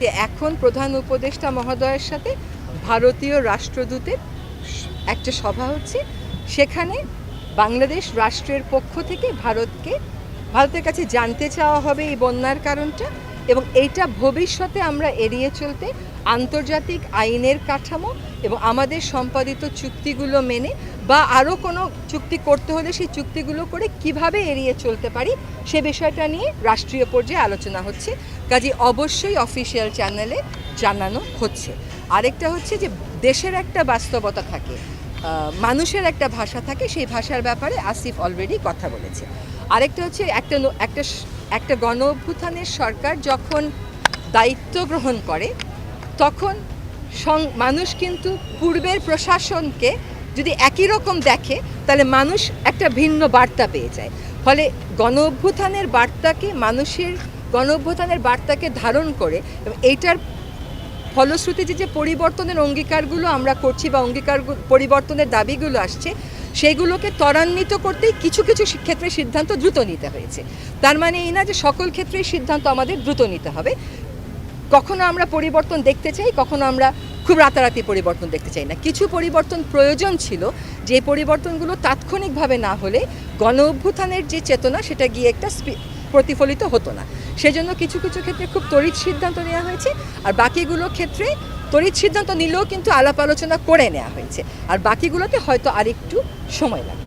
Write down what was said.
যে এখন প্রধান উপদেষ্টা মহোদয়ের সাথে ভারতীয় রাষ্ট্রদূতের একটা সভা হচ্ছে, সেখানে বাংলাদেশ রাষ্ট্রের পক্ষ থেকে ভারতের কাছে জানতে চাওয়া হবে এই বন্যার কারণটা, এবং এইটা ভবিষ্যতে আমরা এড়িয়ে চলতে আন্তর্জাতিক আইনের কাঠামো এবং আমাদের সম্পাদিত চুক্তিগুলো মেনে বা আরও কোনো চুক্তি করতে হলে সেই চুক্তিগুলো করে কিভাবে এড়িয়ে চলতে পারি সে বিষয়টা নিয়ে রাষ্ট্রীয় পর্যায়ে আলোচনা হচ্ছে। কাজে অবশ্যই অফিসিয়াল চ্যানেলে জানানো হচ্ছে। আরেকটা হচ্ছে যে দেশের একটা বাস্তবতা থাকে, মানুষের একটা ভাষা থাকে, সেই ভাষার ব্যাপারে আসিফ অলরেডি কথা বলেছে। আরেকটা হচ্ছে একটা গণ অভ্যুত্থানের সরকার যখন দায়িত্ব গ্রহণ করে তখন মানুষ কিন্তু পূর্বের প্রশাসনকে যদি একই রকম দেখে তাহলে মানুষ একটা ভিন্ন বার্তা পেয়ে যায়। ফলে গণ অভ্যুত্থানের বার্তাকে ধারণ করে এবং এইটার ফলশ্রুতিতে যে পরিবর্তনের অঙ্গীকারগুলো আমরা করছি বা পরিবর্তনের দাবিগুলো আসছে, সেগুলোকে ত্বরান্বিত করতেই কিছু কিছু ক্ষেত্রে সিদ্ধান্ত দ্রুত নিতে হয়েছে। তার মানে এই না যে সকল ক্ষেত্রেই সিদ্ধান্ত আমাদের দ্রুত নিতে হবে। কখনো আমরা পরিবর্তন দেখতে চাই, কখনো আমরা খুব রাতারাতি পরিবর্তন দেখতে চাই না। কিছু পরিবর্তন প্রয়োজন ছিল, যে পরিবর্তনগুলো তাৎক্ষণিকভাবে না হলে গণ অভ্যুত্থানের যে চেতনা সেটা গিয়ে একটা প্রতিফলিত হতো না। সেজন্য কিছু কিছু ক্ষেত্রে খুব তড়িৎ সিদ্ধান্ত নেওয়া হয়েছে, আর বাকিগুলো ক্ষেত্রে তড়িৎ সিদ্ধান্ত নিলেও কিন্তু আলাপ আলোচনা করে নেওয়া হয়েছে, আর বাকিগুলোতে হয়তো আরেকটু সময় লাগবে।